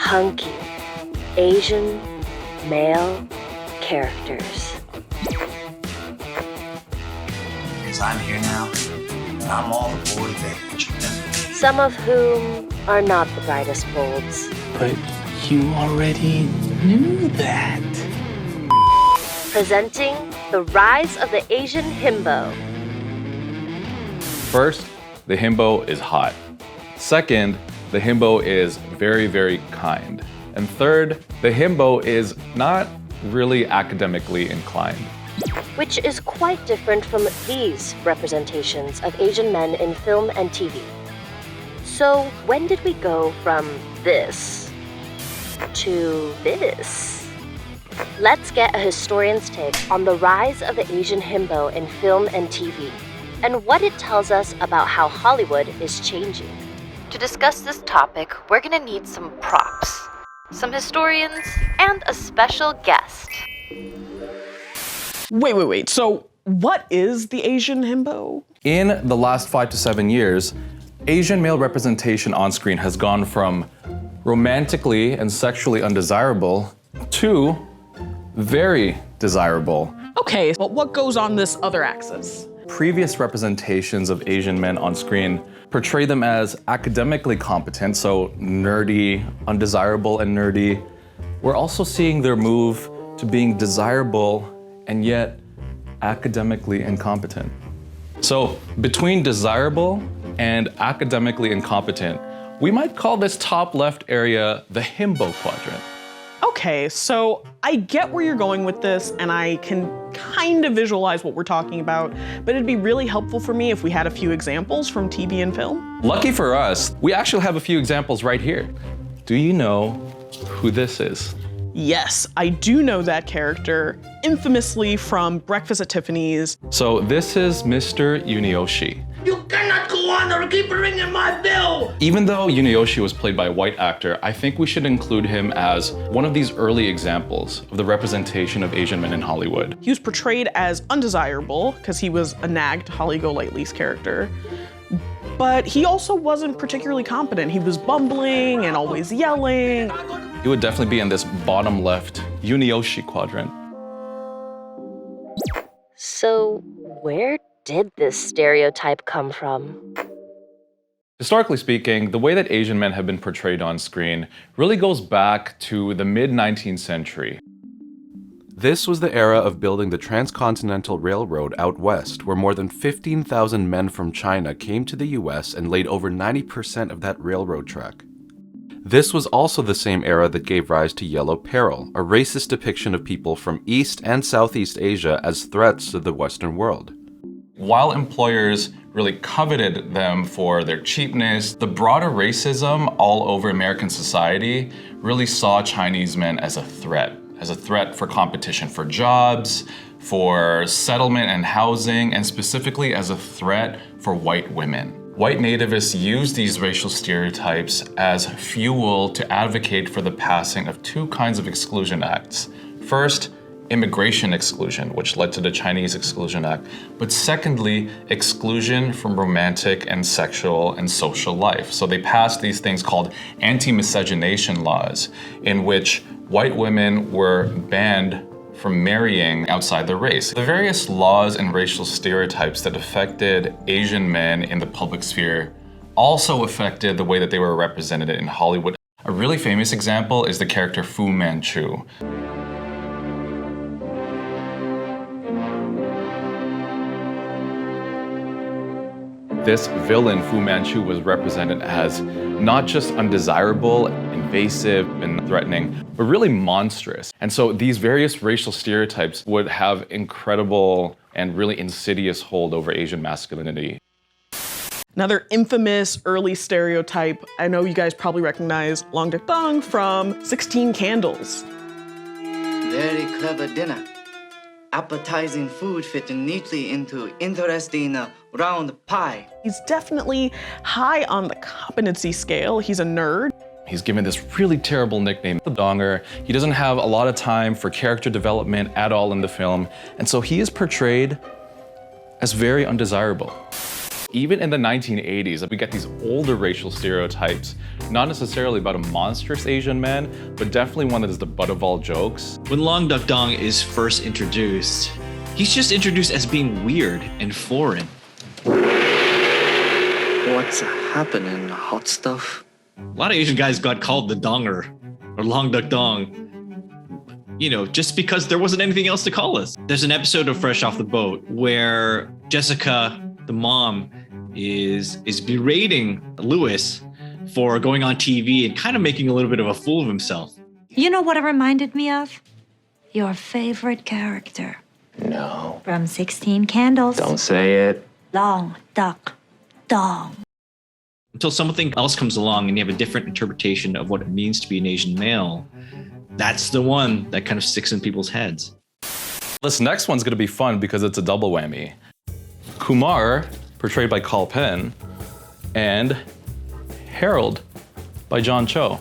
hunky Asian male characters. Because I'm here now, and I'm all aboard advantage. Some of whom are not the brightest bulbs. But you already knew that. Presenting the rise of the Asian himbo. First, the himbo is hot. Second, the himbo is very, very kind. And third, the himbo is not really academically inclined. Which is quite different from these representations of Asian men in film and TV. So when did we go from this to this? Let's get a historian's take on the rise of the Asian himbo in film and TV, and what it tells us about how Hollywood is changing. To discuss this topic, we're gonna need some props, some historians, and a special guest. Wait. So what is the Asian himbo? In the last 5 to 7 years, Asian male representation on screen has gone from romantically and sexually undesirable to very desirable. Okay, but what goes on this other axis? Previous representations of Asian men on screen portray them as academically competent, so nerdy, undesirable and nerdy. We're also seeing their move to being desirable and yet academically incompetent. So between desirable and academically incompetent, we might call this top left area the himbo quadrant. Okay, so I get where you're going with this, and I can kind of visualize what we're talking about, but it'd be really helpful for me if we had a few examples from TV and film. Lucky for us, we actually have a few examples right here. Do you know who this is? Yes, I do know that character, infamously from Breakfast at Tiffany's. So this is Mr. Yunioshi. You cannot go on or keep ringing my bell! Even though Yunioshi was played by a white actor, I think we should include him as one of these early examples of the representation of Asian men in Hollywood. He was portrayed as undesirable because he was a nagged Holly Golightly's character. But he also wasn't particularly competent. He was bumbling and always yelling. He would definitely be in this bottom left Yunioshi quadrant. So where did this stereotype come from? Historically speaking, the way that Asian men have been portrayed on screen really goes back to the mid-19th century. This was the era of building the Transcontinental Railroad out west, where more than 15,000 men from China came to the US and laid over 90% of that railroad track. This was also the same era that gave rise to Yellow Peril, a racist depiction of people from East and Southeast Asia as threats to the Western world. While employers really coveted them for their cheapness, the broader racism all over American society really saw Chinese men as a threat for competition for jobs, for settlement and housing, and specifically as a threat for white women. White nativists used these racial stereotypes as fuel to advocate for the passing of two kinds of exclusion acts. First, immigration exclusion, which led to the Chinese Exclusion Act, but secondly, exclusion from romantic and sexual and social life. So they passed these things called anti-miscegenation laws, in which white women were banned from marrying outside their race. The various laws and racial stereotypes that affected Asian men in the public sphere also affected the way that they were represented in Hollywood. A really famous example is the character Fu Manchu. This villain, Fu Manchu, was represented as not just undesirable, invasive, and threatening, but really monstrous. And so these various racial stereotypes would have incredible and really insidious hold over Asian masculinity. Another infamous early stereotype, I know you guys probably recognize Long Duk Dong from 16 Candles. Very clever dinner. Appetizing food fitting neatly into interesting round pie. He's definitely high on the competency scale. He's a nerd. He's given this really terrible nickname, the Donger. He doesn't have a lot of time for character development at all in the film, and so he is portrayed as very undesirable. Even in the 1980s, we get these older racial stereotypes, not necessarily about a monstrous Asian man, but definitely one that is the butt of all jokes. When Long Duck Dong is first introduced, he's just introduced as being weird and foreign. What's happening, hot stuff? A lot of Asian guys got called the Donger or Long Duck Dong, you know, just because there wasn't anything else to call us. There's an episode of Fresh Off the Boat where Jessica, the mom, is berating Lewis for going on TV and kind of making a little bit of a fool of himself. You know what it reminded me of? Your favorite character. No. From 16 Candles. Don't say it. Long Duck Dong. Until something else comes along and you have a different interpretation of what it means to be an Asian male, that's the one that kind of sticks in people's heads. This next one's gonna be fun because it's a double whammy. Kumar, portrayed by Carl Penn, and Harold by John Cho.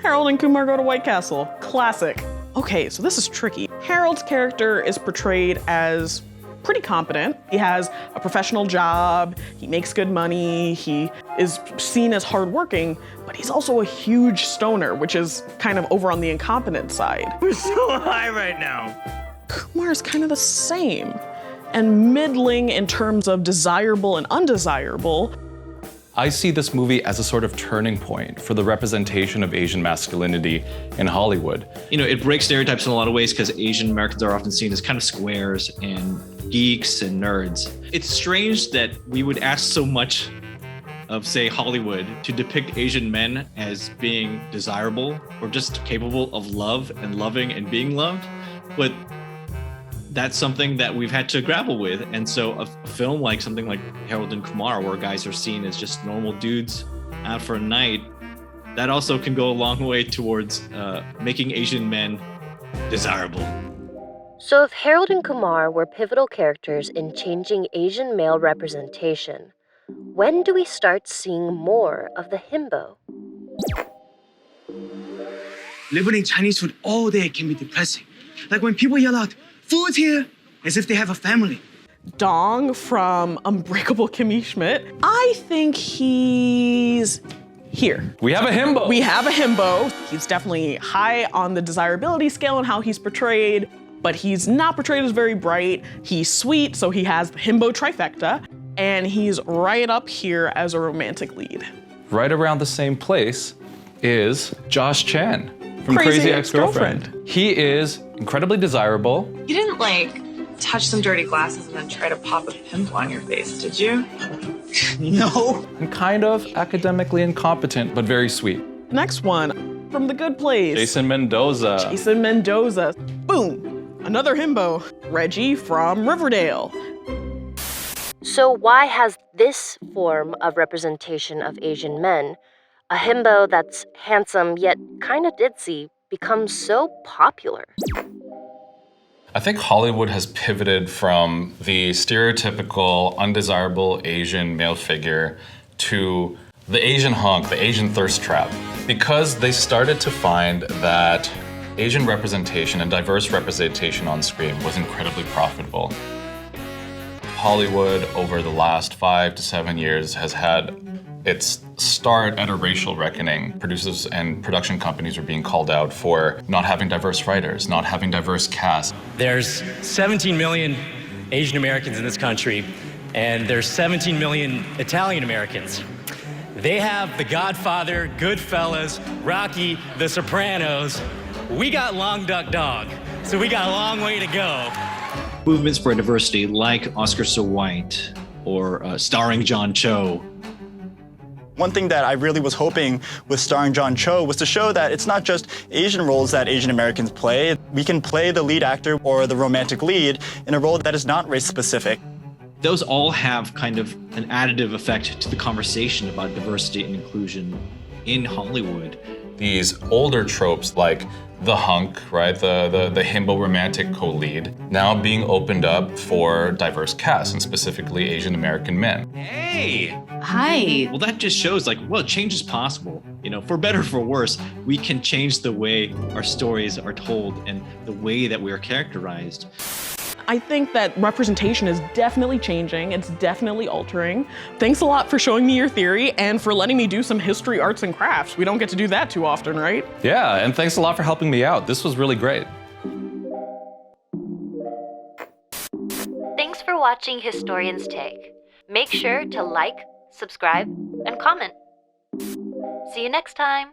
Harold and Kumar Go to White Castle. Classic. Okay, so this is tricky. Harold's character is portrayed as pretty competent. He has a professional job, he makes good money, he is seen as hardworking, but he's also a huge stoner, which is kind of over on the incompetent side. We're so high right now. Kumar's kind of the same, and middling in terms of desirable and undesirable. I see this movie as a sort of turning point for the representation of Asian masculinity in Hollywood. You know, it breaks stereotypes in a lot of ways because Asian Americans are often seen as kind of squares and geeks and nerds. It's strange that we would ask so much of, say, Hollywood to depict Asian men as being desirable or just capable of love and loving and being loved. But that's something that we've had to grapple with. And so a film like something like Harold and Kumar, where guys are seen as just normal dudes out for a night, that also can go a long way towards making Asian men desirable. So if Harold and Kumar were pivotal characters in changing Asian male representation, when do we start seeing more of the himbo? Living Chinese food all day can be depressing. Like when people yell out, "Food's here," as if they have a family. Dong from Unbreakable Kimmy Schmidt. I think he's here. We have a himbo. We have a himbo. He's definitely high on the desirability scale and how he's portrayed, but he's not portrayed as very bright. He's sweet, so he has the himbo trifecta, and he's right up here as a romantic lead. Right around the same place is Josh Chan from Crazy Crazy Ex-Girlfriend. Ex-Girlfriend. He is incredibly desirable. You didn't, like, touch some dirty glasses and then try to pop a pimple on your face, did you? No. And kind of academically incompetent, but very sweet. Next one, from The Good Place. Jason Mendoza. Jason Mendoza. Boom, another himbo. Reggie from Riverdale. So why has this form of representation of Asian men, a himbo that's handsome yet kind of ditzy, become so popular? I think Hollywood has pivoted from the stereotypical undesirable Asian male figure to the Asian hunk, the Asian thirst trap, because they started to find that Asian representation and diverse representation on screen was incredibly profitable. Hollywood, over the last 5 to 7 years, has had its start at a racial reckoning. Producers and production companies are being called out for not having diverse writers, not having diverse casts. There's 17 million Asian Americans in this country, and there's 17 million Italian Americans. They have The Godfather, Goodfellas, Rocky, The Sopranos. We got Long Duck Dog, so we got a long way to go. Movements for diversity like Oscar So White or starring John Cho. One thing that I really was hoping with starring John Cho was to show that it's not just Asian roles that Asian Americans play. We can play the lead actor or the romantic lead in a role that is not race specific. Those all have kind of an additive effect to the conversation about diversity and inclusion in Hollywood. These older tropes like the hunk, right, the himbo romantic co-lead, now being opened up for diverse casts, and specifically Asian American men. Hey! Hi. Well, that just shows like, well, change is possible. You know, for better or for worse, we can change the way our stories are told and the way that we are characterized. I think that representation is definitely changing. It's definitely altering. Thanks a lot for showing me your theory and for letting me do some history, arts, and crafts. We don't get to do that too often, right? Yeah, and thanks a lot for helping me out. This was really great. Thanks for watching Historian's Take. Make sure to like, subscribe, and comment. See you next time.